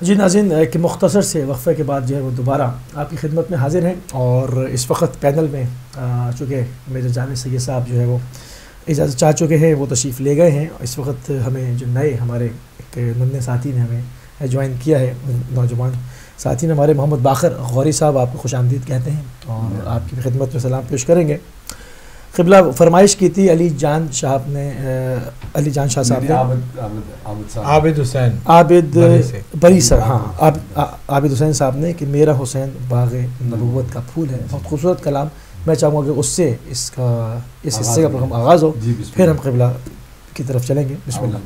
جی ناظرین، ایک مختصر سے وقفے کے بعد جو ہے وہ دوبارہ آپ کی خدمت میں حاضر ہیں، اور اس وقت پینل میں چونکہ میرے جانب سے یہ صاحب جو ہے وہ اجازت چاہ چکے ہیں، وہ تشریف لے گئے ہیں۔ اس وقت ہمیں جو نئے ہمارے ایک ننے ساتھی نے ہمیں جوائن کیا ہے، نوجوان ساتھی نے ہمارے، محمد باقر غوری صاحب، آپ کو خوش آمدید کہتے ہیں اور آپ کی خدمت میں سلام پیش کریں گے۔ قبلہ فرمائش کی تھی علی جان شاہ صاحب نے، عابد حسین عابد بری سر، ہاں عابد حسین صاحب نے کہ میرا حسین باغ نبوت کا پھول ہے۔ بہت خوبصورت کلام، میں چاہوں گا کہ اس سے اس حصے کا پروگرام آغاز ہو، پھر ہم قبلہ کی طرف چلیں گے۔ بسم اللہ۔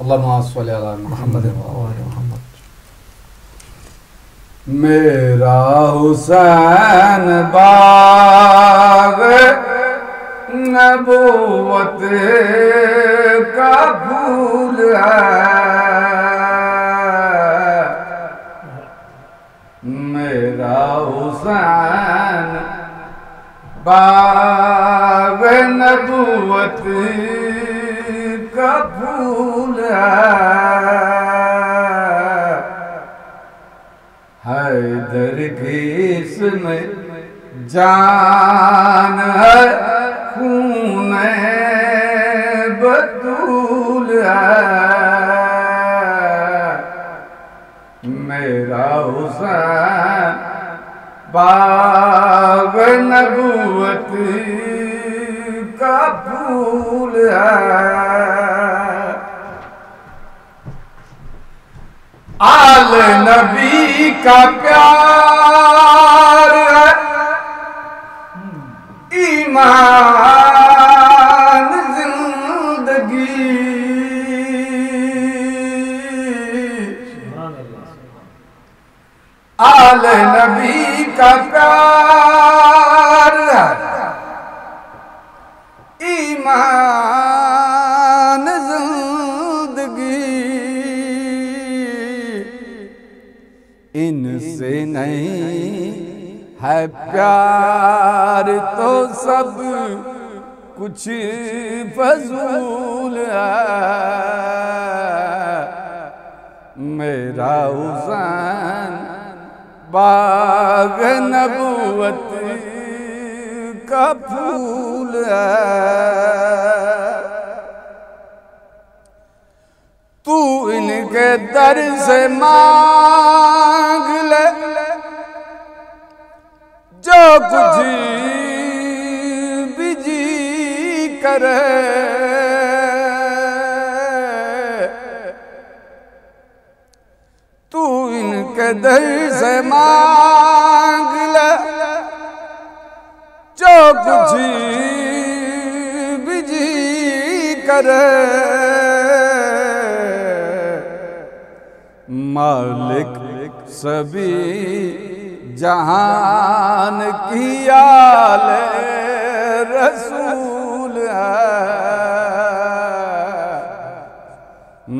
اللہم صلی علی محمد محمد۔ میرا حسین باغ نبوت کا پھول ہے، میرا حسین باغ نبوت کا پھول ہے، حیدر کی اس میں جان ہے، خون بطول ہے، میرا حسین باغ نبوت کا پھول ہے، آل نبی کا پیار ہے، ایمان زندگی، آل نبی کا پیار ہے، ایمان زندگی، ان سے نہیں ہے پیار تو سب کچھ فضول ہے، میرا حسین باغ نبوت کا پھول ہے، تو ان کے در سے مانگ لے جو کچھ بھی جی کرے، تو ان کے در سے مانگ لے جو کچھ بھی جی کرے، مالک سبھی جہان کی آل رسول ہے،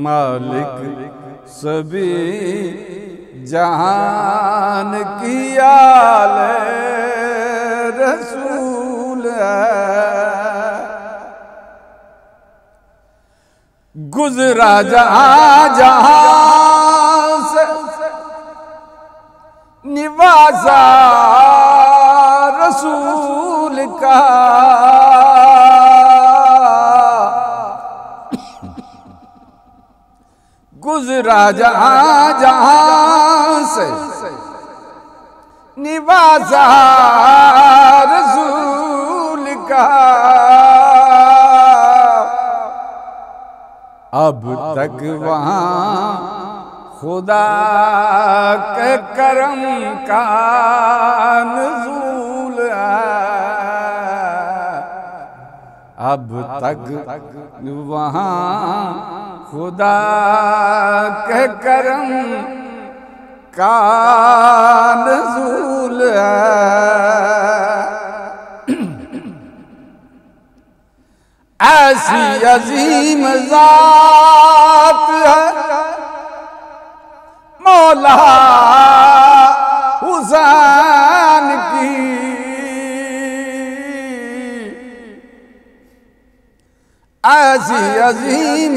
مالک سبھی جہان کی آل رسول ہے، گزرا جہاں جہاں سے نوازا رسول کا، گزرا جہاں جہاں سے نوازا رسول کا، اب تک وہاں خدا کے کرم کا نزول ہے، اب تک وہاں خدا کے کرم کا نزول ہے، ایسی عظیم ذات ہے مولا حسین کی، ایسی عظیم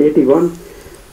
81।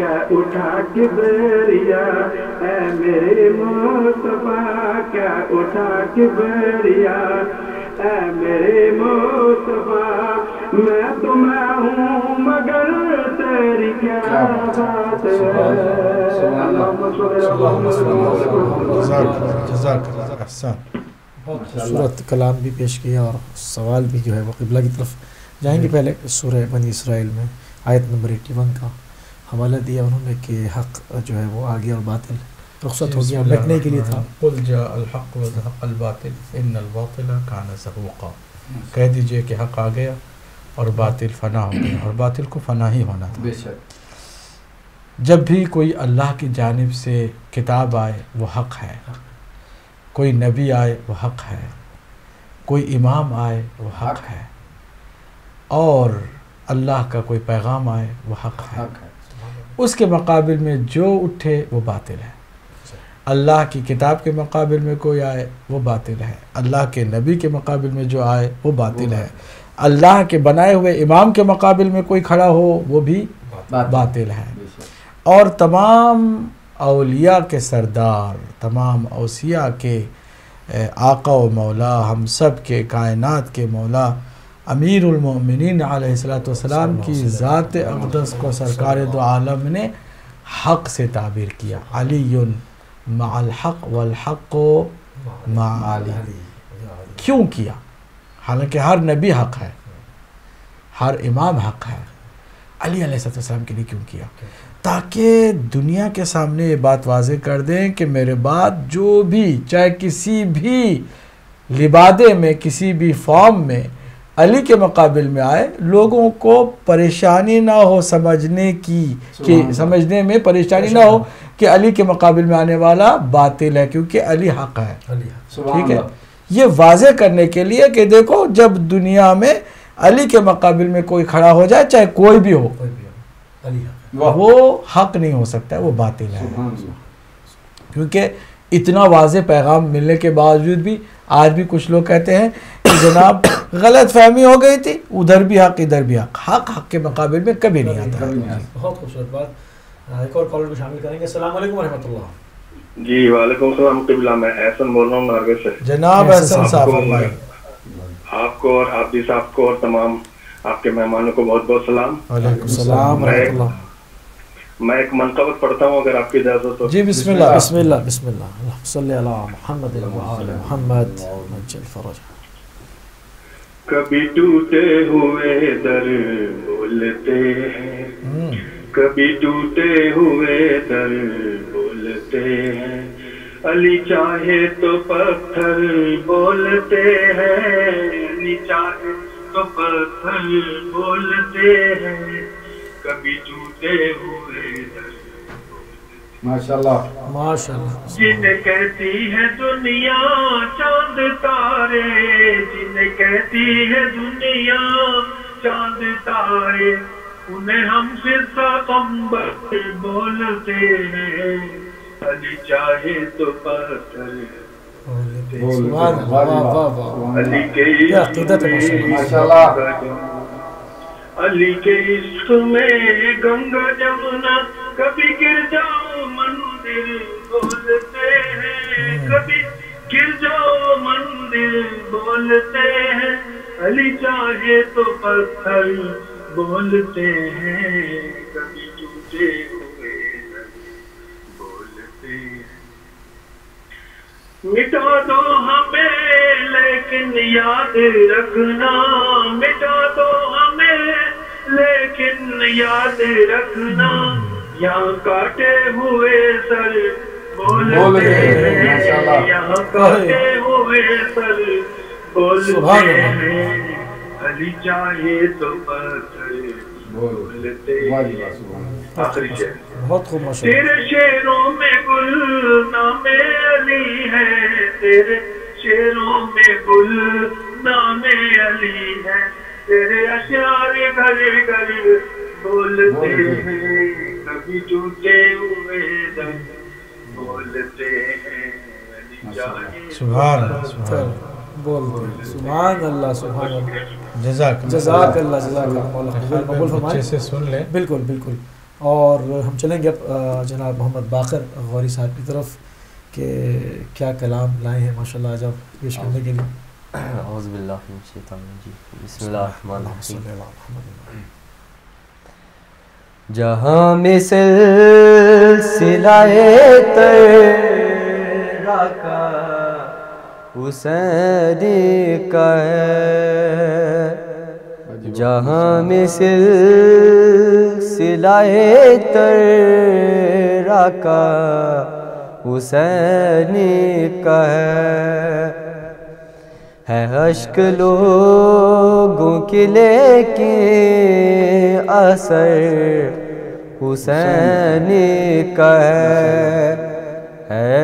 کیا اٹھا کبریا اے میرے مصطفیٰ کیا اٹھا کبریا اے میرے مصطفیٰ میں تو میں ہوں مگر تیری کیا بات ہے. بہت خوبصورت کلام بھی پیش کیا اور سوال بھی جو ہے وہ قبلہ کی طرف جائیں گے. پہلے سورہ بنی اسرائیل میں آیت نمبر 81 کا حوالہ دیا انہوں نے کہ حق جو ہے وہ آگے اور باطل رخصت ہو گیا, مٹنے کے لیے تھا. قل جاء الحق وزهق الباطل ان الباطل كان زهوقا. کہہ دیجئے کہ حق آ گیا اور باطل فنا ہو گیا, اور باطل کو فنا ہی ہونا تھا. بے شک جب بھی کوئی اللہ کی جانب سے کتاب آئے وہ حق ہے, کوئی نبی آئے وہ حق ہے, کوئی امام آئے وہ حق ہے, اور اللہ کا کوئی پیغام آئے وہ حق ہے. اس کے مقابل میں جو اٹھے وہ باطل ہے. اللہ کی کتاب کے مقابل میں کوئی آئے وہ باطل ہے, اللہ کے نبی کے مقابل میں جو آئے وہ باطل ہے, اللہ کے بنائے ہوئے امام کے مقابل میں کوئی کھڑا ہو وہ بھی باطل ہے. اور تمام اولیاء کے سردار, تمام اوصیاء کے آقا و مولا, ہم سب کے کائنات کے مولا امیر المؤمنین علیہ السلام کی ذات اقدس کو سرکار دو عالم نے حق سے تعبیر کیا. علی مع الحق والحق مع علی. کیوں کیا؟ حالانکہ ہر نبی حق ہے, ہر امام حق ہے, علی علیہ السلام کے لیے کیوں کیا؟ تاکہ دنیا کے سامنے یہ بات واضح کر دیں کہ میرے بعد جو بھی چاہے کسی بھی لبادے میں کسی بھی فارم میں علی کے مقابل میں آئے, لوگوں کو پریشانی نہ ہو سمجھنے کی, کہ سمجھنے میں پریشانی نہ ہو کہ علی کے مقابل میں آنے والا باطل ہے, کیونکہ علی حق ہے. ٹھیک ہے, یہ واضح کرنے کے لیے کہ دیکھو جب دنیا میں علی کے مقابل میں کوئی کھڑا ہو جائے چاہے کوئی بھی ہو, وہ حق نہیں ہو سکتا ہے, وہ باطل ہے. کیونکہ اتنا واضح پیغام ملنے کے باوجود بھی آج بھی کچھ لوگ کہتے ہیں کہ جناب غلط فہمی ہو گئی تھی, ادھر بھی حق ادھر بھی حق. حق کے مقابل میں کبھی نہیں آتا. بہت خوبصورت بات. ایک اور کالر کو شامل کریں گے. السلام علیکم ورحمۃ اللہ. جی وعلیکم السلام قبلہ, میں احسن بول رہا ہوں ناروے سے. جناب احسن صاحب, آپ کو اور حافظ صاحب کو اور تمام آپ کے مہمانوں کو بہت بہت سلام. وعلیکم السلام ورحمۃ اللہ. میں ایک منقبت پڑھتا ہوں اگر آپ کی اجازت ہو. جی بسم اللہ. بسم اللہ بسم اللہ. اللہم صلی علی محمد وعلی محمد وعجل فرجہ. کبھی ٹوٹے ہوئے در بولتے ہیں, کبھی ٹوٹے ہوئے در بولتے ہیں, علی چاہے تو پتھر بولتے ہیں, علی چاہے تو پتھر بولتے ہیں, کبھی ٹوٹے ہوئے در. ماشاءاللہ ماشاءاللہ. جنہیں کہتی ہے دنیا چاند تارے, جنہیں کہتی ہے دنیا چاند تارے, انہیں ہم فرقہ قمبر بولتے ہیں, علی چاہے تو پتھر بولتے ہیں, علی کے علی کے عشق میں گنگا جمنا, کبھی گر جاؤ مندر بولتے ہیں, کبھی گر جاؤ مندر بولتے ہیں, علی چاہے تو پتھر بولتے ہیں, کبھی ٹوٹے ہوئے بولتے ہیں. مٹا دو ہمیں لیکن یاد رکھنا, مٹا دو ہمیں لیکن یاد رکھنا, یہاں کاٹے ہوئے سر بولتے ہیں, یہاں کاٹے ہوئے سر بولتے ہیں, علی چاہے تو پتھر بولتے ہیں. آخری شعر. بہت خوب ماشاءاللہ. تیرے شعروں میں گل نام علی ہے, تیرے شعروں میں گل نام علی ہے, تیرے اشعار گھر گھر بولتے ہیں, کبھی ٹوٹے ہوئے دم بولتے ہیں, علی چاہے. سبحان اللہ, بولتے سبحان اللہ سبحان اللہ. جزاک جزاک اللہ جزاک اللہ. مولا قبول فرمائے. اچھے سے سن لیں. بالکل بالکل. اور ہم چلیں گے اب جناب محمد باقر غوری صاحب کی طرف کہ کیا کلام لائے ہیں ماشاء اللہ جب پیش کرنے کے لیے. اعوذ باللہ من الشیطان الرجیم بسم اللہ الرحمن الرحیم. جہاں میں سلسلہ تیرا کا حسین کا ہے، جہاں میں سلسلہ تیرا کا حسین کا ہے اشک لوگوں کے لیکن اثر حسین کا ہے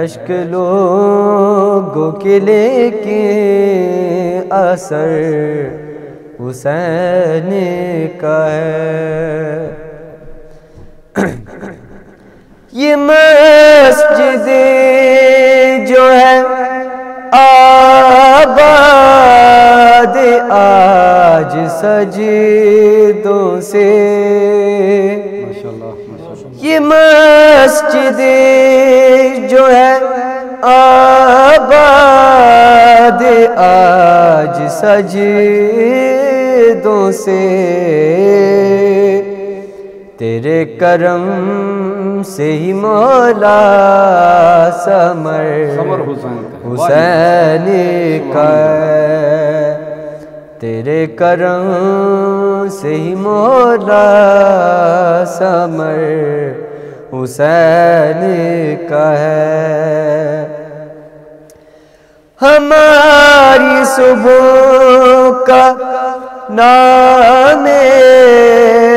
اشک لوگوں کے لیکن اثر حسین کا ہے. یہ مسجد جو ہے آباد آج سجدوں سے، یہ مسجد جو ہے آباد آج سجدوں سے، تیرے کرم سے ہی مولا سمر حسین کا ہے، تیرے کرم سے ہی مولا سمر حسین کا ہے. ہماری صبح کا نام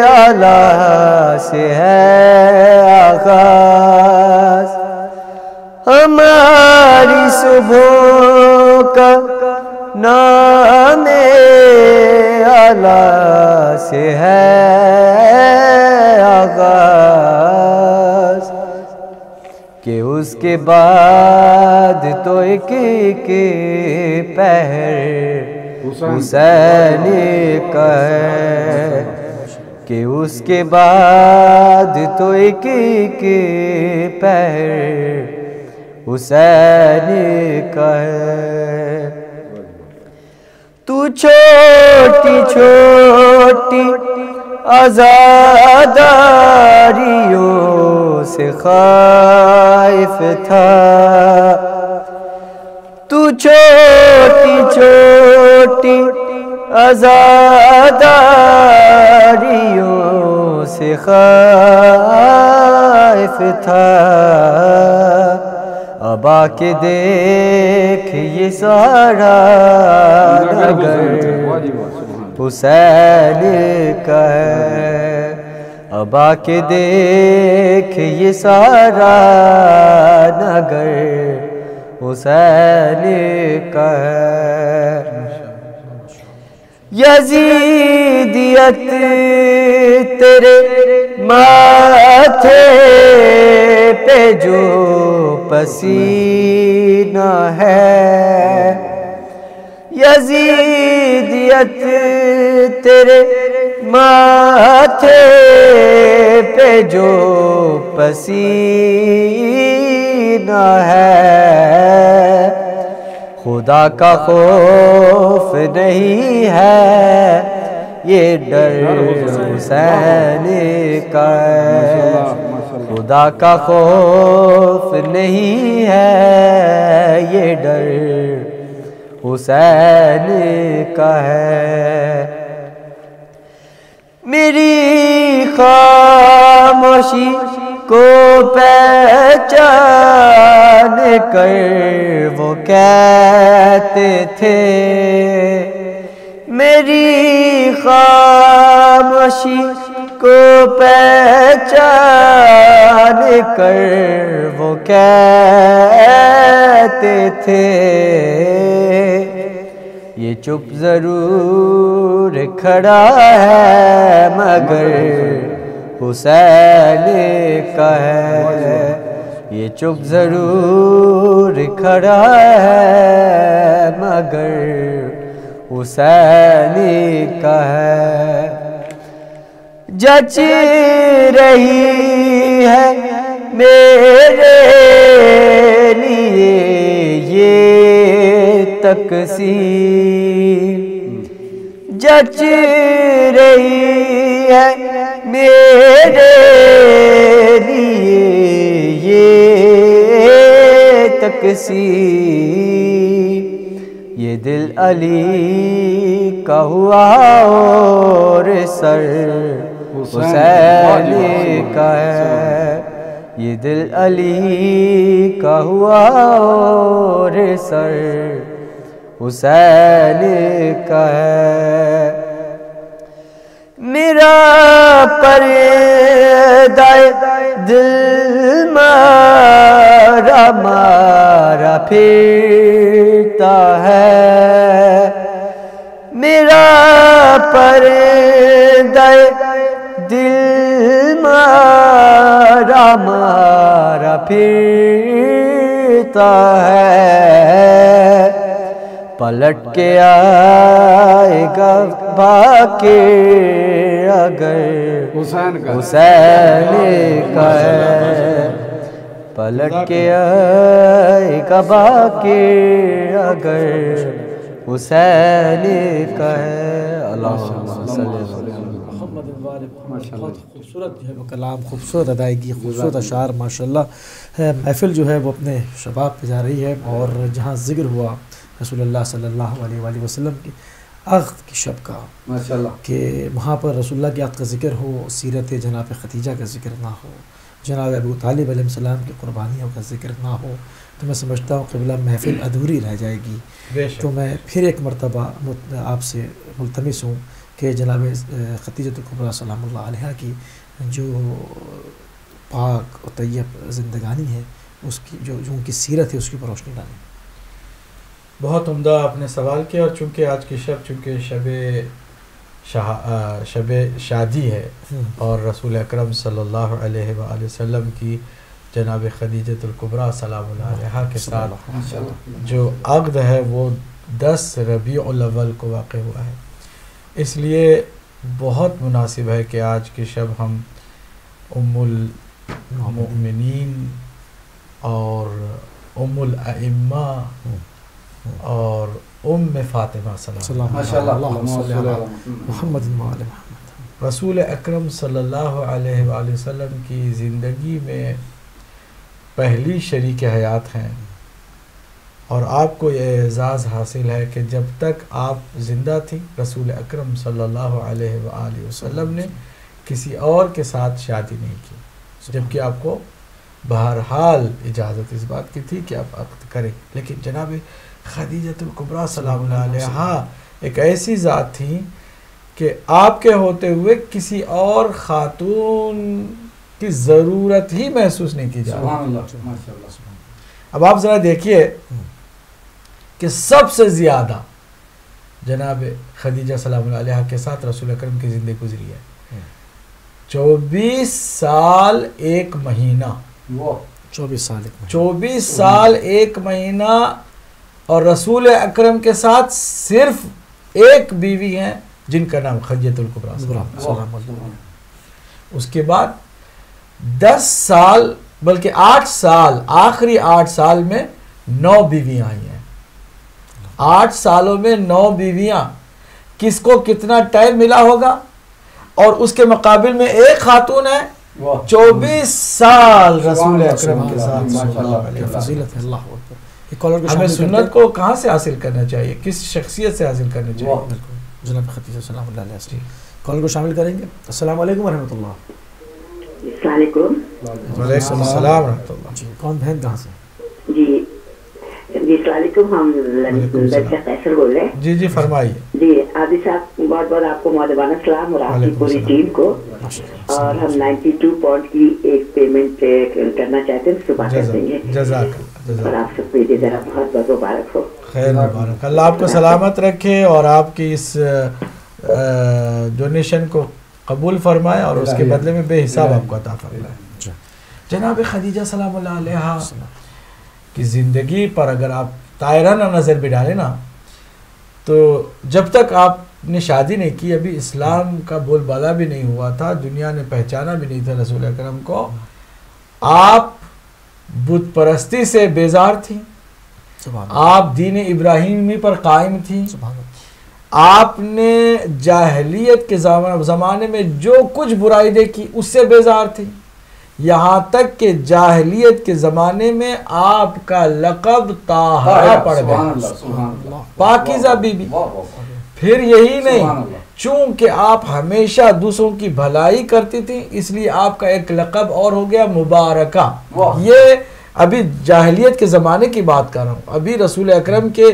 اللہ سے ہے آغاز، ہماری صبح کا نام اللہ سے ہے آغاز، کہ اس کے بعد تو ایک پہر حسین کا ہے، کہ اس کے بعد تو ایک پہر حسین کا ہے. تو چھوٹی چھوٹی آزاداریوں سے خائف تھا، تو چھوٹی چھوٹی آزاداریوں سے خائف تھا، اب آ کے دیکھ یہ سارا نگر حسین کا ہے، اب آ کے دیکھ یہ سارا نگر حسین کا ہے. یزیدیت تیرے ماتھے پہ جو پسینہ ہے، یزیدیت تیرے ماتھے پہ جو پسینہ ہے، خدا کا خوف نہیں ہے یہ ڈر حسین کا ہے، خدا کا خوف نہیں ہے یہ ڈر حسین کا ہے. میری خاموشی کو پہچان کر وہ کہتے تھے، میری خاموشی کو پہچان کر وہ کہتے تھے، یہ چپ ضرور کھڑا ہے مگر حسین کا ہے، یہ چپ ضرور کھڑا ہے مگر حسین کا ہے. جچ رہی ہے میرے لیے یہ تقسیم، جچ رہی ہے میرے لیے یہ تقسیم، یہ دل علی کا ہوا اور سر حسین کا ہے، یہ دل علی کا ہوا اور سر حسین کا ہے، میرا پردہ دل مارا مارا پھرتا ہے، میرا پردہ دل مارا مارا پھرتا ہے، پلٹ کے آئے گا باقی اگر حسین کا ہے، پلٹ کے آئے گا باقی اگر حسین کا ہے۔ اللہم صلی اللہ علیہ محمد بہت خوبصورت جو ہے وہ کلام، خوبصورت ادائیگی، خوبصورت اشعار ماشاءاللہ۔ محفل جو ہے وہ اپنے شباب پہ جا رہی ہے، اور جہاں ذکر ہوا رسول اللہ صلی اللہ علیہ وآلہ وسلم کی عقد کی شب کا ماشاءاللہ، کہ وہاں پر رسول اللہ کی عقد کا ذکر ہو، سیرت جناب خدیجہ کا ذکر نہ ہو، جناب ابو طالب علیہ السلام کی قربانیوں کا ذکر نہ ہو، تو میں سمجھتا ہوں قبلہ محفل ادھوری رہ جائے گی۔ تو میں پھر ایک مرتبہ آپ سے ملتمس ہوں کہ جناب خدیجہ الکبریٰ سلام اللہ علیہا کی جو پاک و طیب زندگانی ہے، اس کی جو ان کی سیرت ہے، اس کی روشنی ڈالیں۔ بہت عمدہ آپ نے سوال کیا، اور چونکہ آج کی شب شب شادی ہے، اور رسول اکرم صلی اللہ علیہ وآلہ وسلم کی جناب خدیجہ الکبریٰ سلام اللہ علیہا کے ساتھ جو عقد ہے وہ 10 ربیع الاول کو واقع ہوا ہے، اس لیے بہت مناسب ہے کہ آج کی شب ہم ام المؤمنین اور ام الائمہ اور فاطمہ سلام محمد رسول اکرم صلی اللہ علیہ وآلہ وسلم کی زندگی میں پہلی شریک حیات ہیں، اور آپ کو یہ اعزاز حاصل ہے کہ جب تک آپ زندہ تھی رسول اکرم صلی اللہ علیہ وآلہ وسلم نے کسی اور کے ساتھ شادی نہیں کی، جبکہ آپ کو بہرحال اجازت اس بات کی تھی کہ آپ عقد کریں، لیکن جناب خدیجہ الکبریٰ سلام اللہ علیہا ایک ایسی ذات تھی کہ آپ کے ہوتے ہوئے کسی اور خاتون کی ضرورت ہی محسوس نہیں کی جا رہی۔ اب آپ ذرا دیکھیے کہ سب سے زیادہ جناب خدیجہ سلام اللہ علیہا کے ساتھ رسول اکرم کی زندگی گزری ہے 24 سال 1 مہینہ، 24 سال 1 مہینہ، اور رسول اکرم کے ساتھ صرف ایک بیوی ہیں جن کا نام خدیجہ الکبریٰ۔ اس کے بعد 10 سال بلکہ 8 سال، آخری 8 سال میں 9 بیویاں آئی ہیں۔ 8 سالوں میں 9 بیویاں، کس کو کتنا ٹائم ملا ہوگا؟ اور اس کے مقابل میں ایک خاتون ہے 24 سال رسول اکرم کے ساتھ۔ فضیلت ہے، اللہ اکبر۔ ہمیں سنت کو کہاں سے حاصل کرنا چاہیے، کس شخصیت سے حاصل کرنا چاہیے؟ جناب خدیجہ سلام اللہ علیہ وسلم کال کو شامل کریں گے۔ السلام علیکم ورحمۃ اللہ۔ السلام علیکم۔ وعلیکم السلام ورحمۃ اللہ۔ جی کون بہن کہاں سے؟ جی السلام علیکم، ہم فیصل بول رہے ہیں۔ جی جی فرمائیے۔ جی عادی صاحب بہت بہت آپ کو مہربانہ سلام، اور آپ کی پوری ٹیم کو، اور ہم 92 پاؤنڈ کی ایک پیمنٹ کرنا چاہتے ہیں، صبح کر دیں گے، اور آپ سب کو ذرا بہت بہت مبارک ہو۔ خیر مبارک، اللہ آپ کو سلامت رکھے اور آپ کی اس ڈونیشن کو قبول فرمائے اور اس کے بدلے میں بے حساب آپ کو عطا فرمائے۔ جناب خدیجہ سلام اللہ علیہا کی زندگی پر اگر آپ طائرانہ نظر بھی ڈالیں نا، تو جب تک آپ نے شادی نہیں کی، ابھی اسلام کا بول بالا بھی نہیں ہوا تھا، دنیا نے پہچانا بھی نہیں تھا رسول اکرم کو، آپ بت پرستی سے بیزار تھیں، آپ دین ابراہیمی پر قائم تھیں، آپ نے جاہلیت کے زمانے میں جو کچھ برائی دیکھی اس سے بیزار تھی، یہاں تک کہ جاہلیت کے زمانے میں آپ کا لقب طاہرہ پڑ گیا، پاکیزہ بی بی۔ پھر یہی نہیں، چونکہ آپ ہمیشہ دوسروں کی بھلائی کرتی تھی اس لیے آپ کا ایک لقب اور ہو گیا مبارکہ۔ یہ ابھی جاہلیت کے زمانے کی بات کر رہا ہوں، ابھی رسول اکرم کے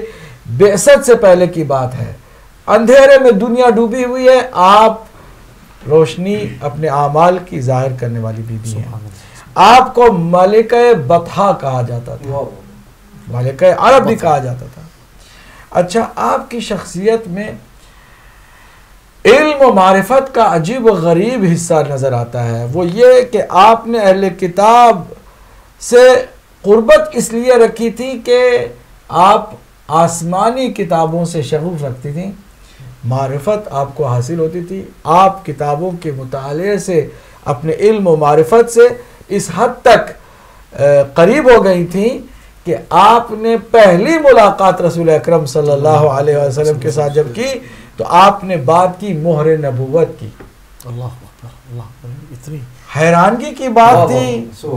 بعثت سے پہلے کی بات ہے، اندھیرے میں دنیا ڈوبی ہوئی ہے، آپ روشنی اپنے اعمال کی ظاہر کرنے والی بی بی ہیں۔ آپ کو ملکہ بطحا کہا جاتا تھا، ملکہ عرب بھی کہا جاتا تھا۔ اچھا، آپ کی شخصیت میں علم و معرفت کا عجیب و غریب حصہ نظر آتا ہے، وہ یہ کہ آپ نے اہل کتاب سے قربت اس لیے رکھی تھی کہ آپ آسمانی کتابوں سے شغف رکھتی تھیں، معرفت آپ کو حاصل ہوتی تھی، آپ کتابوں کے مطالعے سے اپنے علم و معرفت سے اس حد تک قریب ہو گئی تھیں کہ آپ نے پہلی ملاقات رسول اکرم صلی اللہ علیہ وسلم کے ساتھ جب کی تو آپ نے بات کی مہر نبوت کی۔ اللہ اکبر، اللہ اکبر، اتنی حیرانگی کی بات تھی،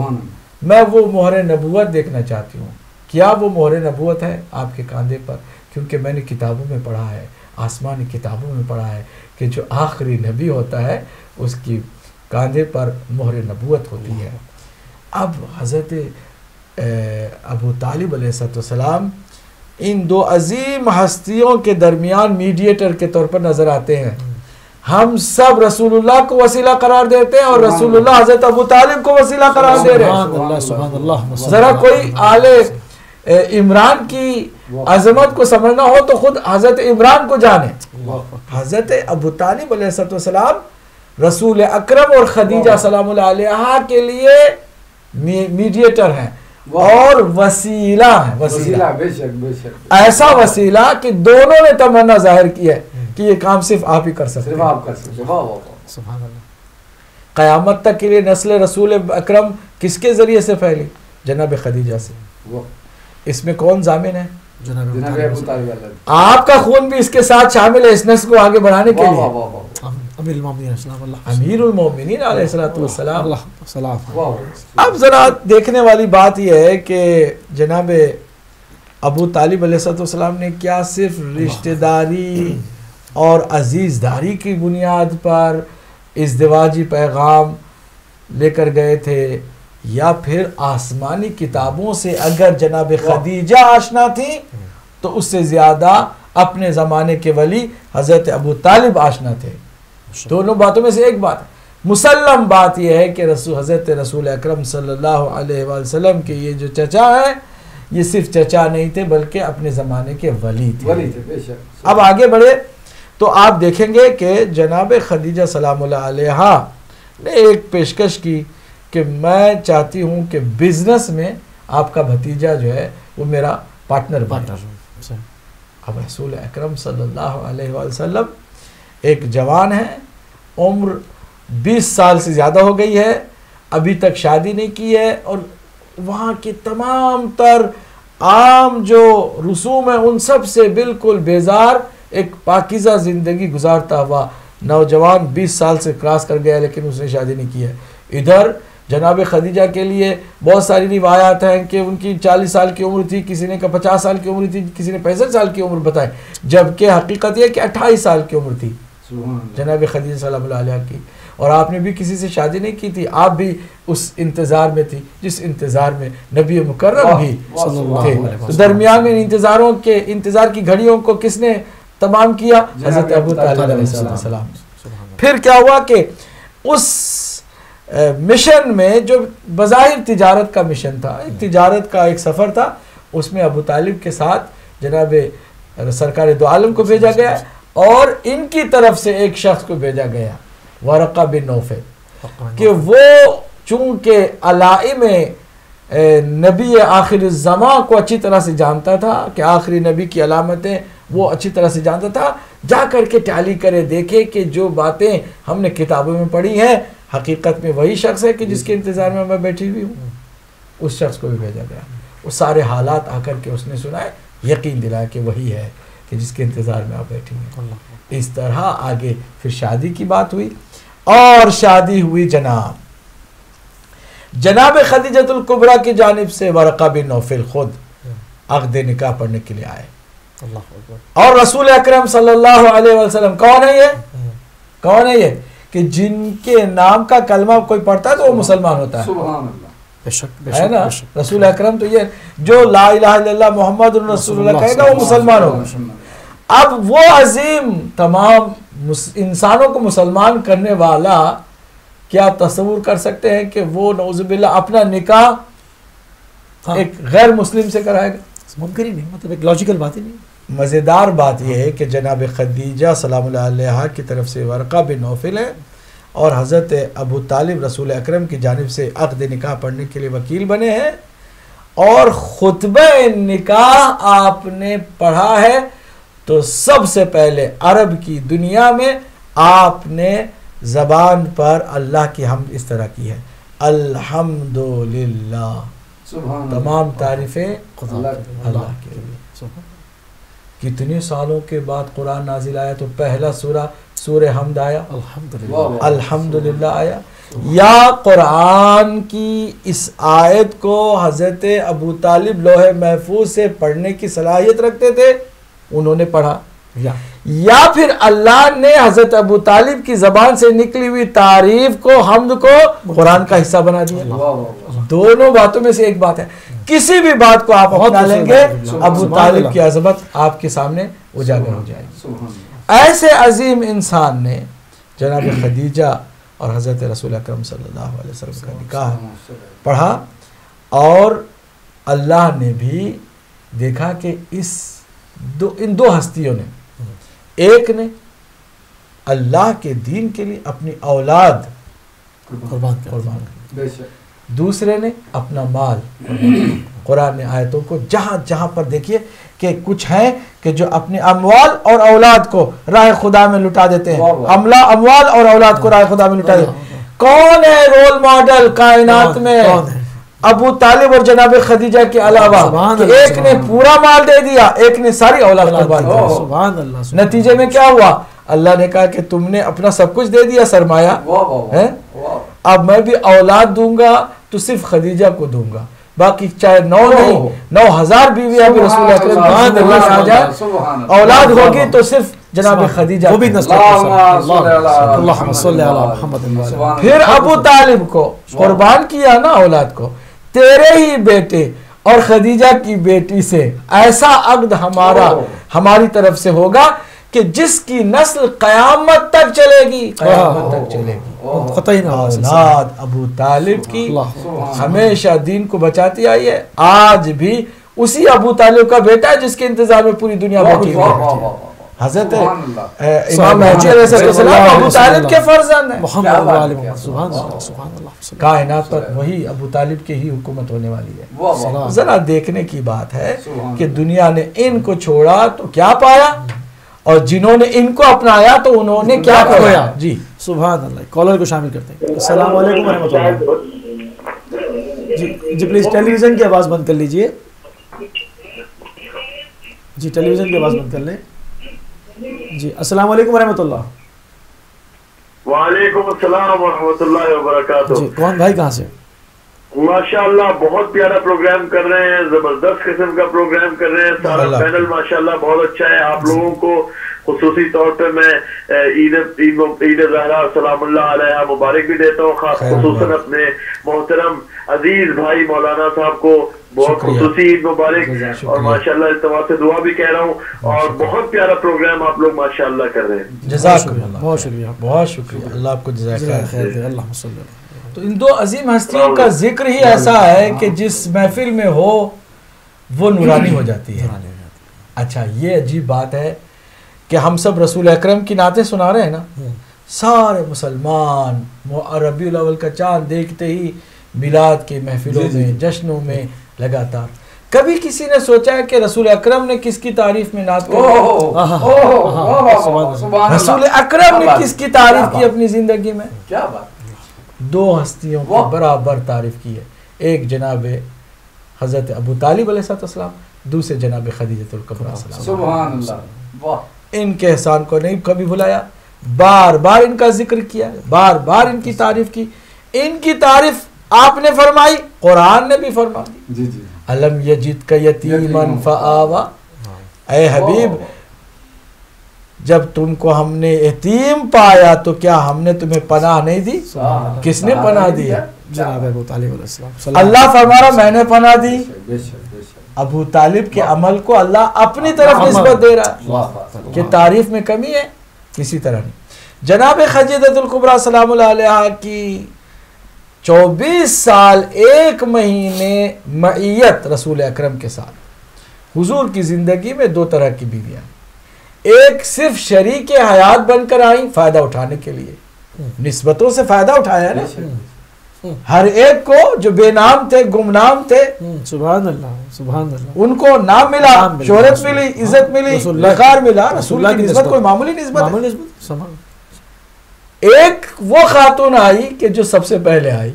میں وہ مہر نبوت دیکھنا چاہتی ہوں، کیا وہ مہر نبوت ہے آپ کے کاندھے پر؟ کیونکہ میں نے کتابوں میں پڑھا ہے، آسمانی کتابوں میں پڑھا ہے کہ جو آخری نبی ہوتا ہے اس کی کاندھے پر مہر نبوت ہوتی ہے۔ اب حضرت ابو طالب علیہ السلام ان دو عظیم ہستیوں کے درمیان میڈیٹر کے طور پر نظر آتے ہیں۔ ہم سب رسول اللہ کو وسیلہ قرار دیتے ہیں اور رسول اللہ حضرت ابو طالب کو وسیلہ قرار دے رہے ہیں۔ ذرا کوئی آل عمران کی عظمت کو سمجھنا ہو تو خود حضرت عمران کو جانے۔ حضرت ابو طالب علیہ السلام رسول اکرم اور خدیجہ سلام اللہ علیہا کے لیے میڈیٹر ہیں اور وسیلہ ہیں، وسیلہ ایسا وسیلہ کہ دونوں نے تمنا ظاہر کی ہے کہ یہ کام صرف آپ ہی کر سکتے ہیں۔ قیامت تک کے لیے نسل رسول اکرم کس کے ذریعے سے پھیلی؟ جناب خدیجہ سے۔ اس میں کون ضامن ہے؟ جناب ابو طالب۔ آپ کا خون بھی اس کے ساتھ شامل ہے اس نسل کو آگے بڑھانے کے لیے۔ امیر المومنین علیہ السلام۔ اب ذرا دیکھنے والی بات یہ ہے کہ جناب ابو طالب علیہ السلام نے کیا صرف رشتہ داری اور عزیز داری کی بنیاد پر ازدواجی پیغام لے کر گئے تھے، یا پھر آسمانی کتابوں سے اگر جناب خدیجہ آشنا تھی تو اس سے زیادہ اپنے زمانے کے ولی حضرت ابو طالب آشنا تھے؟ دونوں باتوں میں سے ایک بات ہے۔ مسلم بات یہ ہے کہ حضرت رسول اکرم صلی اللہ علیہ وسلم کے یہ جو چچا ہیں یہ صرف چچا نہیں تھے بلکہ اپنے زمانے کے ولی تھے۔ اب آگے بڑھے تو آپ دیکھیں گے کہ جناب خدیجہ سلام اللہ علیہا نے ایک پیشکش کی کہ میں چاہتی ہوں کہ بزنس میں آپ کا بھتیجا جو ہے وہ میرا پارٹنر بنے۔ اب رسول اکرم صلی اللہ علیہ وسلم ایک جوان ہے، عمر 20 سال سے زیادہ ہو گئی ہے، ابھی تک شادی نہیں کی ہے، اور وہاں کی تمام تر عام جو رسوم ہیں ان سب سے بالکل بیزار ایک پاکیزہ زندگی گزارتا ہوا نوجوان 20 سال سے کراس کر گیا لیکن اس نے شادی نہیں کی ہے۔ ادھر جناب خدیجہ کے لیے بہت ساری روایات ہیں کہ ان کی 40 سال کی عمر تھی، کسی نے کہا 50 سال کی عمر تھی، کسی نے 65 سال کی عمر بتائی، جبکہ حقیقت یہ کہ 28 سال کی عمر تھی جناب خدیجہ سلام اللہ علیہ کی، اور آپ نے بھی کسی سے شادی نہیں کی تھی، آپ بھی اس انتظار میں تھی جس انتظار میں نبی مکرم بھی تھے۔ تو درمیان میں انتظار کی گھڑیوں کو کس نے تمام کیا؟ حضرت ابو طالب علیہ السلام۔ پھر کیا ہوا کہ اس مشن میں جو بظاہر تجارت کا مشن تھا، ایک تجارت کا ایک سفر تھا، اس میں ابو طالب کے ساتھ جناب سرکار دو عالم کو بھیجا گیا اور ان کی طرف سے ایک شخص کو بھیجا گیا، ورقہ بن نوفل، کہ وہ چونکہ علائم نبی آخر الزمان کو اچھی طرح سے جانتا تھا کہ آخری نبی کی علامتیں وہ اچھی طرح سے جانتا تھا. جا کر کے ٹیلی کرے دیکھے کہ جو باتیں ہم نے کتابوں میں پڑھی ہیں حقیقت میں وہی شخص ہے کہ جس کے انتظار میں بیٹھی ہوئی ہوں. اس شخص کو بھی بھیجا گیا. وہ سارے حالات آ کر کے اس نے سنائے, یقین دلایا کہ وہی ہے کہ جس کے انتظار میں آپ بیٹھی ہیں. اس طرح آگے پھر شادی کی بات ہوئی, اور شادی ہوئی جناب خدیجۃ الکبریٰ کی جانب سے. ورقہ بن نوفل خود عقد نکاح پڑھنے کے لیے آئے, اور رسول اکرم صلی اللہ علیہ وسلم کون ہے یہ کہ جن کے نام کا کلمہ کوئی پڑھتا ہے تو وہ مسلمان ہوتا ہے, ہے نا. رسول اکرم تو یہ جو لا الہ الا اللہ محمد رسول اللہ کہے گا وہ مسلمان ہوگا. اب وہ عظیم تمام انسانوں کو مسلمان کرنے والا, کیا تصور کر سکتے ہیں کہ وہ نعوذ باللہ اپنا نکاح ایک غیر مسلم سے کرائے گا؟ ممکن ہی نہیں, مطلب ایک لاجیکل بات ہی نہیں. مزیدار بات یہ ہے کہ جناب خدیجہ سلام اللہ علیہا کی طرف سے ورقہ بن نوفل ہے, اور حضرت ابو طالب رسول اکرم کی جانب سے عقد نکاح پڑھنے کے لیے وکیل بنے ہیں, اور خطبہ نکاح آپ نے پڑھا ہے تو سب سے پہلے عرب کی دنیا میں آپ نے زبان پر اللہ کی حمد اس طرح کی ہے, الحمدللہ, تمام تعریفیں اللہ کے لیے. کتنے سالوں کے بعد قرآن نازل آیا تو پہلا سورہ حمد آیا, الحمدللہ آیا. یا قرآن کی اس آیت کو حضرت ابو طالب لوح محفوظ سے پڑھنے کی صلاحیت رکھتے تھے, انہوں نے پڑھا, یا پھر اللہ نے حضرت ابو طالب کی زبان سے نکلی ہوئی تعریف کو, حمد کو قرآن کا حصہ بنا دیا. دونوں باتوں میں سے ایک بات ہے, کسی بھی بات کو آپ اپنا لیں گے ابو طالب کی عظمت آپ کے سامنے اجاگر ہو جائے گی. ایسے عظیم انسان نے جناب خدیجہ اور حضرت رسول اکرم صلی اللہ علیہ وسلم کا نکاح پڑھا, اور اللہ نے بھی دیکھا کہ ان دو ہستیوں نے, ایک نے اللہ کے دین کے لیے اپنی اولاد قربان کر, دوسرے نے اپنا مال. قرآن نے آیتوں کو جہاں پر دیکھیے کہ کچھ ہیں کہ جو اپنے اموال اور اولاد کو راہ خدا میں لٹا دیتے ہیں, اموال اور اولاد کو راہ خدا میں لٹا دیتے ہیں. کون ہے رول ماڈل کائنات میں؟ ابو طالب اور جناب خدیجہ کے علاوہ, کہ ایک نے پورا مال دے دیا, ایک نے ساری اولاد قربان کی. نتیجے میں کیا ہوا؟ اللہ نے کہا کہ تم نے اپنا سب کچھ دے دیا سرمایہ, اب میں بھی اولاد دوں گا تو صرف خدیجہ کو دوں گا, باقی چاہے 9,000 بیویاں بھی رسول اکرم آ جائے, اولاد ہوگی تو صرف جناب خدیجہ. پھر ابو طالب کو قربان کیا نا اولاد کو, تیرے ہی بیٹے اور خدیجہ کی بیٹی سے ایسا عقد ہماری طرف سے ہوگا کہ جس کی نسل قیامت تک چلے گی, قیامت تک چلے گی. اولاد ابو طالب کی ہمیشہ دین کو بچاتی آئی ہے, آج بھی اسی ابو طالب کا بیٹا ہے جس کے انتظار میں پوری دنیا بیٹھی ہے. حضرت امام مہدی علیہ السلام ابو طالب کے فرزند ہیں. کائنات پر وہی ابو طالب کی ہی حکومت ہونے والی ہے. ذرا دیکھنے کی بات ہے کہ دنیا نے ان کو چھوڑا تو کیا پایا, اور جنہوں نے ان کو اپنایا تو انہوں نے کیا کھویا. جی سبحان اللہ. کالر کو شامل کرتے ہیں. السلام علیکم ورحمۃ اللہ. جی پلیز ٹیلی ویژن کی آواز بند کر لیجئے. جی ٹیلی ویژن کی آواز بند کر لیں. جی السلام علیکم ورحمۃ اللہ. وعلیکم السلام ورحمۃ اللہ وبرکاتہ. جی کون بھائی کہاں سے؟ ماشاءاللہ بہت پیارا پروگرام کر رہے ہیں, زبردست قسم کا پروگرام کر رہے ہیں, سارا پینل ماشاءاللہ بہت اچھا ہے. آپ لوگوں کو خصوصی طور پہ میں عید زہرا سلام اللہ علیہ مبارک بھی دیتا ہوں, خصوصاً اپنے محترم عزیز بھائی مولانا صاحب کو بہت خصوصی عید مبارک, اور ماشاءاللہ اعتماد سے دعا بھی کہہ رہا ہوں, اور بہت پیارا پروگرام آپ لوگ ماشاءاللہ کر رہے ہیں. جزاک اللہ, بہت شکریہ, بہت شکریہ, اللہ آپ کو جزاک خیر دے. اللہم صلی اللہ. تو ان دو عظیم ہستیوں کا ذکر ہی ایسا ہے کہ جس محفل میں ہو وہ نورانی ہو جاتی ہے. اچھا یہ عجیب بات ہے کہ ہم سب رسول اکرم کی نعتیں سنا رہے ہیں نا, سارے مسلمان ربیع الاول کا چاند دیکھتے ہی میلاد کے محفلوں میں جشنوں میں لگاتار, کبھی کسی نے سوچا ہے کہ رسول اکرم نے کس کی تعریف میں نعت کی؟ رسول اکرم نے کس کی تعریف کی اپنی زندگی میں؟ کیا بات، دو ہستیوں کی برابر تعریف کی ہے، ایک جناب حضرت ابو طالب علیہ السلام، دوسرے جناب خدیجہ الکبریٰ سبحان اللہ، واہ، ان کے احسان کو نہیں کبھی بھلایا، بار بار ان کا ذکر کیا، بار بار ان کی تعریف کی. ان کی تعریف آپ نے فرمائی، قرآن نے بھی فرمائی. جی جی، الم یجدک یتیما فآوا، اے حبیب جب تم کو ہم نے یتیم پایا تو کیا ہم نے تمہیں پناہ نہیں دی؟ کس نے پناہ دی؟ جناب ابو طالب علیہ السلام. اللہ فرما رہا میں نے پناہ دی. بے شک بے شک، ابو طالب کے عمل کو اللہ اپنی طرف نسبت دے رہا ہے کہ تعریف میں کمی ہے، کسی طرح نہیں. جناب خدیجہ الکبریٰ سلام اللہ علیہا کی 24 سال 1 مہینے معیت رسول اکرم کے ساتھ. حضور کی زندگی میں 2 طرح کی بیویاں، ایک صرف شریک حیات بن کر آئیں فائدہ اٹھانے کے لیے، نسبتوں سے فائدہ اٹھایا نا، ہر ایک کو جو بے نام تھے، گمنام تھے، سبحان اللہ سبحان اللہ، ان کو نام ملا، شہرت ملی، عزت ملی، وقار ملا. رسول کی نسبت کوئی معمولی نسبت ہے. ایک وہ خاتون آئی کہ جو سب سے پہلے آئی،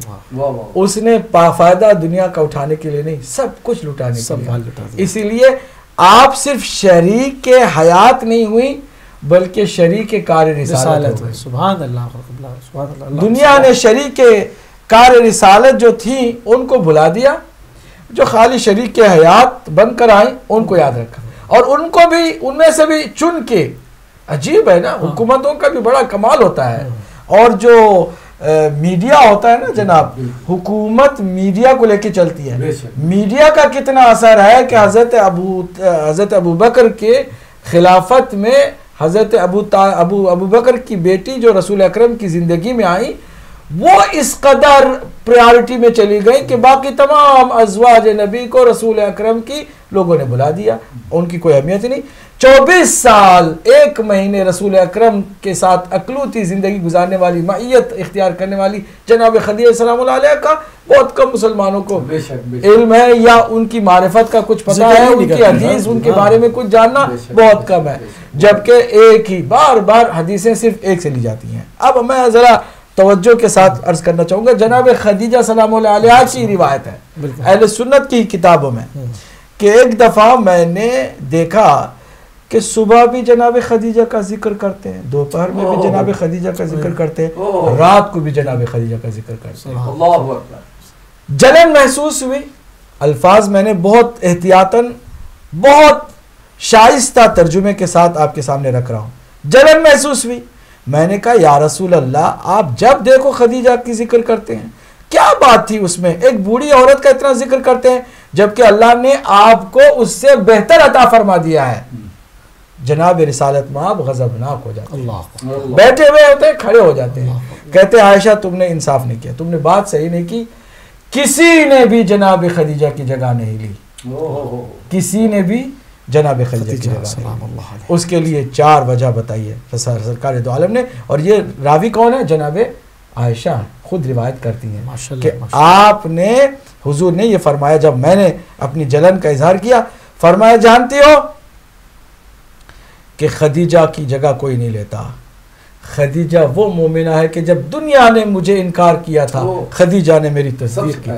اس نے فائدہ دنیا کا اٹھانے کے لیے نہیں، سب کچھ لٹانے کے لیے. اسی لیے آپ صرف شریک کے حیات نہیں ہوئی بلکہ شریک کار رسالت ہوئی. سبحان اللہ سبحان اللہ. دنیا نے شریک کار رسالت جو تھی ان کو بھلا دیا، جو خالی شریک کے حیات بن کر آئیں ان کو یاد رکھا، اور ان کو بھی ان میں سے بھی چن کے. عجیب ہے نا، حکومتوں کا بھی بڑا کمال ہوتا ہے. اور جو میڈیا ہوتا ہے نا جناب، حکومت میڈیا کو لے کے چلتی ہے. میڈیا کا کتنا اثر ہے کہ حضرت ابو بکر کے خلافت میں حضرت ابو بکر کی بیٹی جو رسول اکرم کی زندگی میں آئی، وہ اس قدر پریارٹی میں چلی گئی کہ باقی تمام ازواج نبی کو رسول اکرم کی لوگوں نے بلا دیا، ان کی کوئی اہمیت نہیں. 24 سال 1 مہینے رسول اکرم کے ساتھ اقلوتی زندگی گزارنے والی، معیت اختیار کرنے والی جناب خدیجہ سلام اللہ علیہ کا بہت کم مسلمانوں کو علم ہے، یا ان کی معرفت کا کچھ پتہ ہے، ان کی حدیث ان کے بارے میں کچھ جاننا بہت کم ہے، جبکہ ایک ہی بار بار حدیثیں صرف ایک سے لی جاتی ہیں. اب میں ذرا توجہ کے ساتھ عرض کرنا چاہوں گا، جناب خدیجہ سلام اللہ علیہ کی روایت ہے اہل سنت کی کتابوں میں کہ ایک دفعہ میں نے دیکھا کہ صبح بھی جناب خدیجہ کا ذکر کرتے ہیں، دوپہر میں بھی جناب خدیجہ کا ذکر کرتے ہیں، رات کو بھی جناب خدیجہ کا ذکر کرتے ہیں. جلن محسوس ہوئی. الفاظ میں نے بہت احتیاطاً، بہت شائستہ ترجمے کے ساتھ آپ کے سامنے رکھ رہا ہوں. جلن محسوس ہوئی. میں نے کہا یا رسول اللہ، آپ جب دیکھو خدیجہ کی ذکر کرتے ہیں، کیا بات تھی اس میں؟ ایک بوڑھی عورت کا اتنا ذکر کرتے ہیں جبکہ اللہ نے آپ کو اس سے بہتر عطا فرما دیا ہے. جناب رسالت مآب غضبناک ہو جاتے ہیں، بیٹھے ہوئے ہوتے ہیں، کھڑے ہو جاتے ہیں، کہتے ہیں عائشہ تم نے انصاف نہیں کیا، تم نے بات صحیح نہیں کی. کسی نے بھی جناب خدیجہ کی جگہ نہیں لی، کسی نے بھی جناب خدیجہ کی جگہ. اس کے لیے 4 وجہ بتائیے سرکار دو عالم نے، اور یہ راوی کون ہے؟ جناب عائشہ خود روایت کرتی ہیں کہ آپ نے، حضور نے یہ فرمایا، جب میں نے اپنی جلن کا اظہار کیا، فرمایا جانتی ہو کہ خدیجہ کی جگہ کوئی نہیں لیتا. خدیجہ وہ مومنہ ہے کہ جب دنیا نے مجھے انکار کیا تھا خدیجہ نے میری تصدیق کی.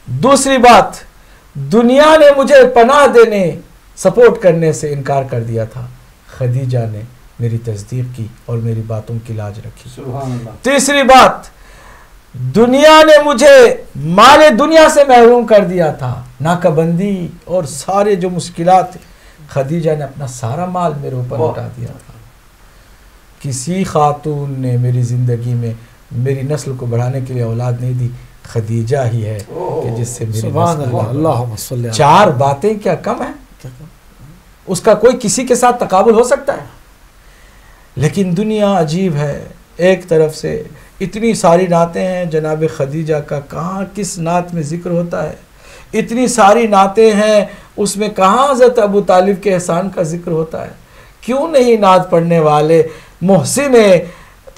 دوسری بات، دنیا نے مجھے پناہ دینے، سپورٹ کرنے سے انکار کر دیا تھا، خدیجہ نے میری تصدیق کی اور میری باتوں کی لاج رکھی. تیسری بات، دنیا نے مجھے مال دنیا سے محروم کر دیا تھا، ناکہ بندی اور سارے جو مشکلات، خدیجہ نے اپنا سارا مال میرے اوپر اٹھا دیا تھا. کسی خاتون نے میری زندگی میں میری نسل کو بڑھانے کے لیے اولاد نہیں دی، خدیجہ ہی ہے کہ جس سے میری نسل. 4 باتیں کیا کم ہیں؟ اس کا کوئی کسی کے ساتھ تقابل ہو سکتا ہے؟ لیکن دنیا عجیب ہے، ایک طرف سے اتنی ساری نعتیں ہیں جناب خدیجہ کا، کہاں کس نعت میں ذکر ہوتا ہے؟ اتنی ساری نعتیں ہیں، اس میں کہاں حضرت ابو طالب کے احسان کا ذکر ہوتا ہے؟ کیوں نہیں نعت پڑھنے والے محسن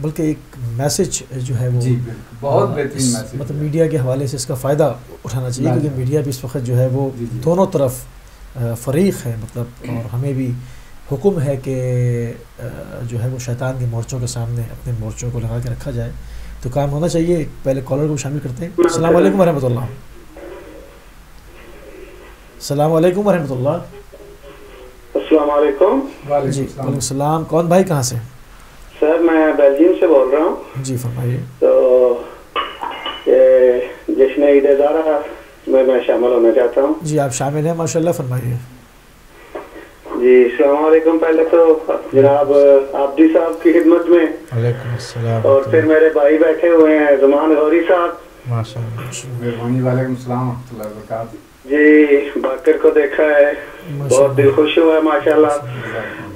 بلکہ ایک میسج جو ہے وہ بہت بہترین میسج، مطلب میڈیا کے حوالے سے اس کا فائدہ اٹھانا چاہیے، کیونکہ میڈیا بھی اس وقت جو ہے وہ دونوں طرف فریق ہے، مطلب اور ہمیں بھی حکم ہے کہ جو ہے وہ شیطان کے مورچوں کے سامنے اپنے مورچوں کو لگا کے رکھا جائے، تو کام ہونا چاہیے۔ پہلے کالر کو شامل کرتے ہیں۔ السلام علیکم ورحمۃ اللہ۔ السلام علیکم ورحمۃ اللہ۔ السلام علیکم۔ جی وعلیکم السلام، کون بھائی کہاں سے؟ سر میں بیلجیم سے بول رہا ہوں۔ جی فرمائیے۔ تو جشن عید ضحیٰ میں شامل ہونا چاہتا ہوں۔ جی آپ شامل ہیں، ماشاءاللہ، فرمائیے۔ جی السلام علیکم۔ پہلے تو جناب عابدی صاحب کی خدمت میں، وعلیکم السلام، اور پھر میرے بھائی بیٹھے ہوئے ہیں زمان غوری صاحب، مہربانی، وعلیکم السلام ورحمۃ اللہ وبرکاتہ۔ جی باقر کو دیکھا ہے، بہت دل خوش ہوا ہے ماشاءاللہ۔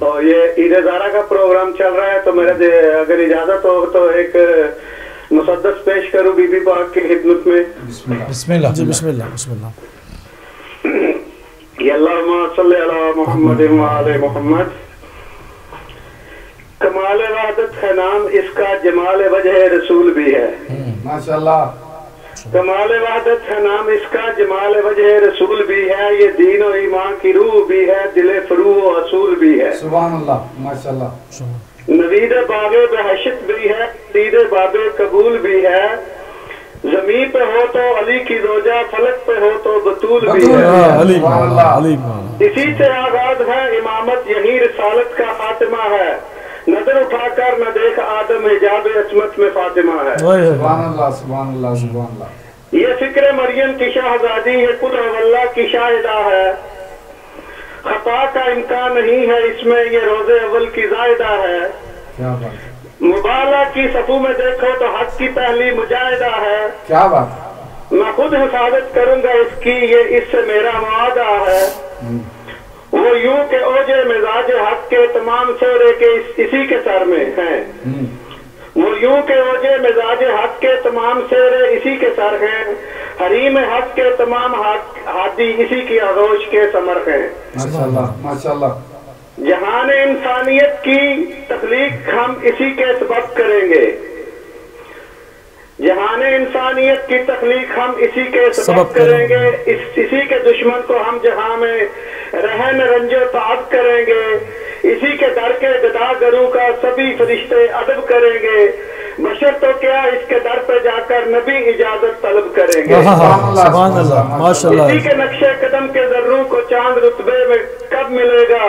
اور یہ عید ضحیٰ کا پروگرام چل رہا ہے، تو میرے اگر اجازت ہو تو ایک مسدس پیش کروں بی بی پاک کی خدمت میں۔ بسم اللہ۔ جی بسم اللہ، بسم اللہ۔ اللہم صلی علی محمد وعلی محمد۔ کمال وحدت ہے نام اس کا، جمال وجہ رسول بھی ہے۔ ماشاءاللہ۔ کمال وحدت ہے نام اس کا، جمال وجہ رسول بھی ہے، یہ دین و ایمان کی روح بھی ہے، دل فروع و اصول بھی ہے۔ سبحان اللہ، ماشاءاللہ۔ نوید باب بحشت بھی ہے، دید باب قبول بھی ہے، زمین پہ ہو تو علی کی روجہ، فلک پہ ہو تو بطول بھی ہے۔ اسی سے آغاز ہے امامت، یہی رسالت کا خاتمہ ہے، نظر اٹھا کر نہ دیکھ آدم، حجاب عصمت میں فاطمہ ہے۔ سبحان اللہ، سبحان اللہ، سبحان اللہ۔ یہ فکر مریم کی شہزادی ہے، قل هو اللہ کی شاہدہ ہے، خطا کا امکان نہیں ہے اس میں، یہ روزے اول کی زائدہ ہے۔ کیا بات، مبالغہ کی صفوں میں دیکھو تو حق کی پہلی مجاہدہ ہے، کیا بات۔ میں خود حفاظت کروں گا اس کی، یہ اس سے میرا معاہدہ ہے۔ وہ یوں کہ اوجے مزاج حق کے تمام سورے کے اسی کے سر میں ہیں، وہ یوں کہ اوجے مزاج حق کے تمام سورے اسی کے سر ہیں، حریم حق کے تمام ہادی اسی کی آغوش کے ثمر ہیں۔ ماشاءاللہ، ماشاءاللہ۔ جہان انسانیت کی تخلیق ہم اسی کے سبب کریں گے، جہان انسانیت کی تخلیق ہم اسی کے سبب کریں گے، اسی کے دشمن کو ہم جہاں میں رہن رنج و تعب کریں گے، اسی کے در کے گداگروں کا سبھی فرشتے ادب کریں گے، بشر تو کیا اس کے در پہ جا کر نبی اجازت طلب کریں گے۔ سبحان اللہ، ماشاءاللہ۔ اسی کے نقش قدم کے ذروں کو چاند رتبے میں کب ملے گا،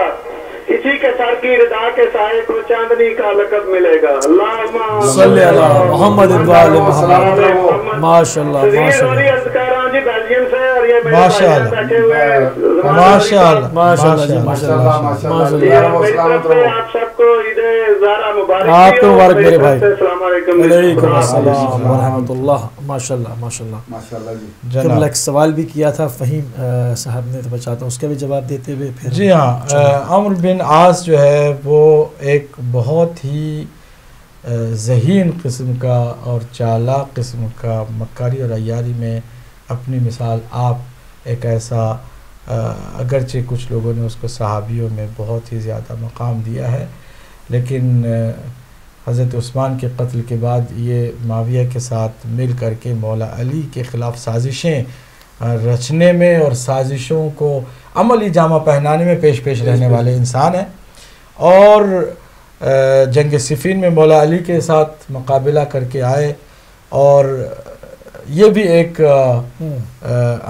اسی کے سر کی ردا کے سائے کو چاندنی کا لقب ملے گا۔ اللہم صلی علی محمد وعلی محمد۔ ماشاءاللہ، ماشاءاللہ، جی بیلجیم سے، اور یہ میرے ماشاءاللہ، بیٹھے ہوئے ماشاءاللہ، ماشاءاللہ جی، ماشاءاللہ، ماشاءاللہ۔ آپ سب کو عید ضحیٰ مبارک۔ آپ کو مبارک میرے بھائی۔ السلام علیکم۔ وعلیکم السلام ورحمۃ اللہ۔ ماشاءاللہ، ماشاءاللہ، ماشاءاللہ جی۔ جناب ایک سوال بھی کیا تھا فہیم صاحب نے، تو میں چاہتا ہوں اس کا بھی جواب دیتے ہوئے پھر۔ جی ہاں، عمرو بن عاص جو ہے وہ ایک بہت ہی ذہین قسم کا اور چالاک قسم کا، مکاری اور عیاری میں اپنی مثال آپ ایک ایسا، اگرچہ کچھ لوگوں نے اس کو صحابیوں میں بہت ہی زیادہ مقام دیا ہے، لیکن حضرت عثمان کے قتل کے بعد یہ معاویہ کے ساتھ مل کر کے مولا علی کے خلاف سازشیں رچنے میں اور سازشوں کو عملی جامہ پہنانے میں پیش رہنے والے انسان ہیں، اور جنگ صفین میں مولا علی کے ساتھ مقابلہ کر کے آئے، اور یہ بھی ایک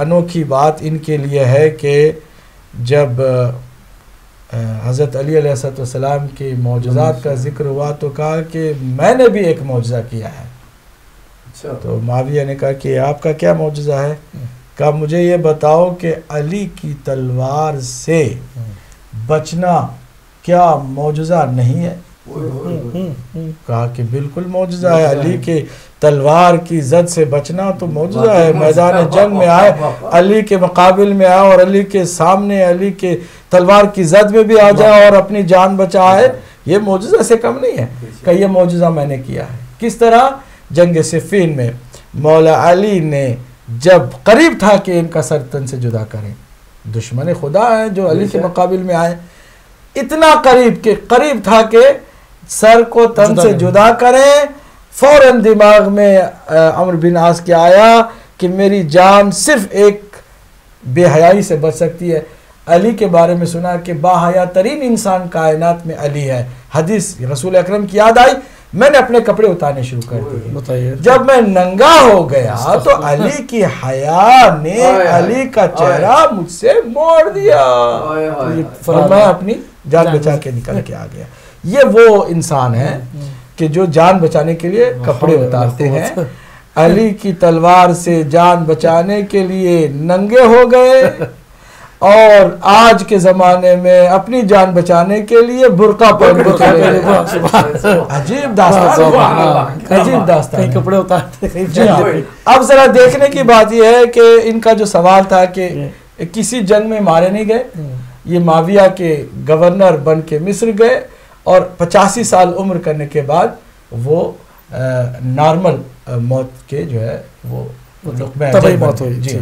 انوکھی بات ان کے لیے ہے کہ جب حضرت علی علیہ السلام کے معجزات کا ذکر ہوا تو کہا کہ میں نے بھی ایک معجزہ کیا ہے۔ تو معاویہ نے کہا کہ آپ کا کیا معجزہ ہے؟ کہا مجھے یہ بتاؤ کہ علی کی تلوار سے بچنا کیا معجزہ نہیں ہے؟ کہا کہ بالکل معجزہ ہے، علی کے تلوار کی زد سے بچنا تو معجزہ ہے، میدان جنگ میں آئے، علی کے مقابل میں آئے اور علی کے سامنے علی کے تلوار کی زد میں بھی آ جائے اور اپنی جان بچائے، یہ معجزہ سے کم نہیں ہے۔ کہ یہ معجزہ میں نے کیا ہے۔ کس طرح؟ جنگ صفین میں مولا علی نے جب قریب تھا کہ ان کا سر تن سے جدا کریں، دشمن خدا ہیں جو علی کے مقابل میں آئے، اتنا قریب تھا کہ سر کو تن سے جدا کریں. فوراً دماغ میں عمرو بن عاص کے آیا کہ میری جان صرف ایک بے حیائی سے بچ سکتی ہے. علی کے بارے میں سنا کہ با حیا ترین انسان کائنات میں علی ہے. حدیث رسول اکرم کی یاد آئی, میں نے اپنے کپڑے اتارنے شروع کر دیے. جب میں ننگا ہو گیا تو علی کی حیا نے علی کا چہرہ مجھ سے موڑ دیا, میں اپنی جان بچا کے نکل کے آ گیا. یہ وہ انسان ہے کہ جو جان بچانے کے لیے کپڑے اتارتے ہیں. علی کی تلوار سے جان بچانے کے لیے ننگے ہو گئے, اور آج کے زمانے میں اپنی جان بچانے کے لیے برقع پہن کر. عجیب داستان, عجیب داستان, کپڑے اتارتے. اب ذرا دیکھنے کی بات یہ ہے کہ ان کا جو سوال تھا کہ کسی جنگ میں مارے نہیں گئے, یہ معاویہ کے گورنر بن کے مصر گئے اور 85 سال عمر کرنے کے بعد وہ نارمل موت کے جو ہے وہ طبعی موت ہوئی. جی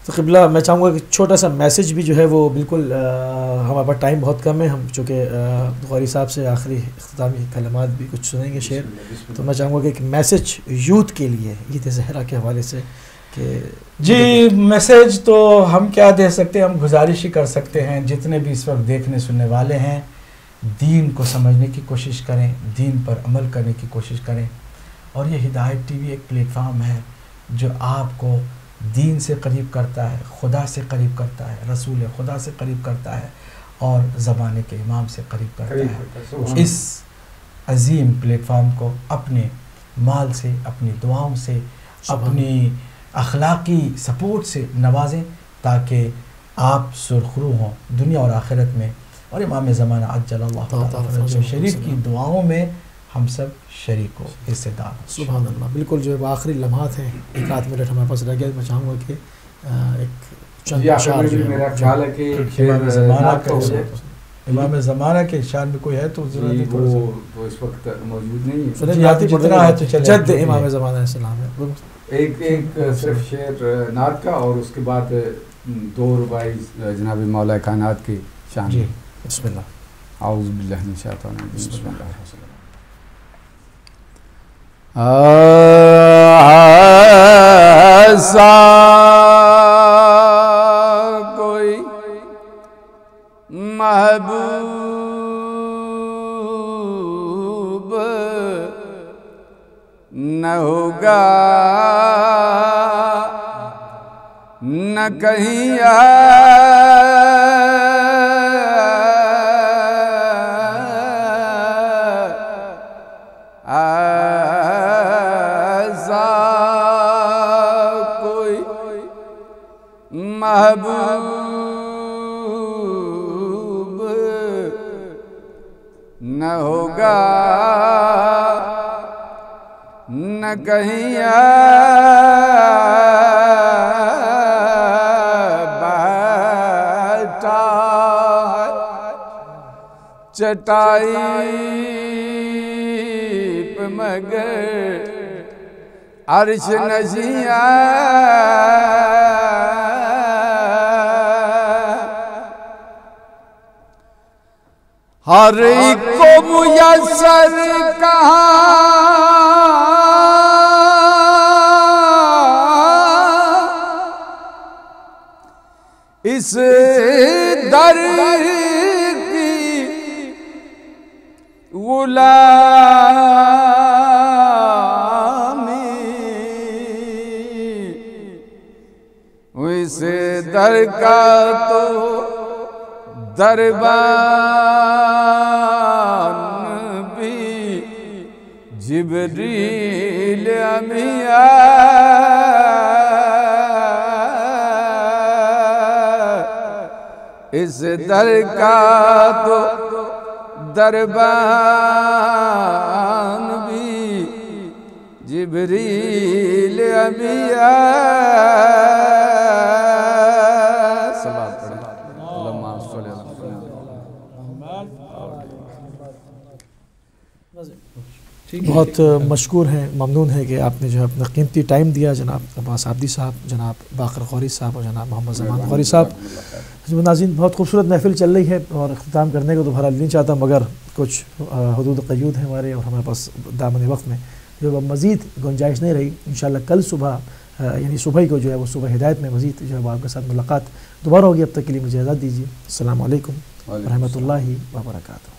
تو قبلہ میں چاہوں گا کہ چھوٹا سا میسیج بھی جو ہے وہ بالکل, ہمارے پاس ٹائم بہت کم ہے, ہم چونکہ بخاری صاحب سے آخری اختتامی کلمات بھی کچھ سنیں گے شعر, تو میں چاہوں گا کہ ایک میسیج یوتھ کے لیے عید زہرا کے حوالے سے کہ جی میسیج تو ہم کیا دے سکتے ہیں, ہم گزارش ہی کر سکتے ہیں جتنے بھی اس وقت دیکھنے سننے والے ہیں, دین کو سمجھنے کی کوشش کریں, دین پر عمل کرنے کی کوشش کریں. اور یہ ہدایت ٹی وی ایک پلیٹ فارم ہے جو آپ کو دین سے قریب کرتا ہے, خدا سے قریب کرتا ہے, رسول خدا سے قریب کرتا ہے, اور زمانے کے امام سے قریب کرتا ہے. اس عظیم پلیٹ فارم کو اپنے مال سے, اپنی دعاؤں سے, اپنی اخلاقی سپورٹ سے نوازیں تاکہ آپ سرخرو ہوں دنیا اور آخرت میں, اور امام زمانہ عجل اللہ تعالی شریف کی دعاؤں میں ہم سب شریک ہو, حصے دار. سبحان اللہ. بالکل جو ہے آخری لمحات ہیں, ایک آدھ منٹ ہمارے پاس رہ گیا, میں چاہوں گا کہ ایک چند اشعار میرا خیال ہے کہ امام زمانہ کے شان میں کوئی ہے تو وہ اس وقت موجود نہیں ہے. جد امام زمانہ علیہ السلام ہے. ایک صرف شعر نعت کا, اور اس کے بعد 2 رباعی جناب مولا کائنات کی شان. جی بسم اللہ. اعوذ باللہ من الشیطان الرجیم. بسم اللہ الرحمن الرحیم. ایسا کوئی محبوب نہ ہوگا, نہ کہیں محبوب نہ ہوگا, نہ کہیں بیٹھا چٹائی پہ مگر عرش نشیاں, ہر ایک کو میسر کہاں اس در کی غلامی, اس در کا تو دربان بھی جبریل انبیاء, اس در کا تو دربان بھی جبریل انبیاء. بہت مشکور ہیں، ممنون ہے کہ آپ نے جو ہے اپنا قیمتی ٹائم دیا، جناب عباس عابدی صاحب، جناب باقر غوری صاحب اور جناب محمد زمان غوری صاحب۔ ناظرین، بہت خوبصورت محفل چل رہی ہے اور اختتام کرنے کو تو بہرحال نہیں چاہتا، مگر کچھ حدود قیود ہیں ہمارے اور ہمارے پاس دامن وقت میں جو مزید گنجائش نہیں رہی۔ انشاءاللہ کل صبح یعنی صبح ہی کو جو ہے وہ صبح ہدایت میں مزید جو ہے وہ آپ کے ساتھ ملاقات دوبارہ ہوگی۔ اب تک کے لیے مجھے اجازت دیجیے۔ السلام علیکم ورحمۃ اللہ وبرکاتہ۔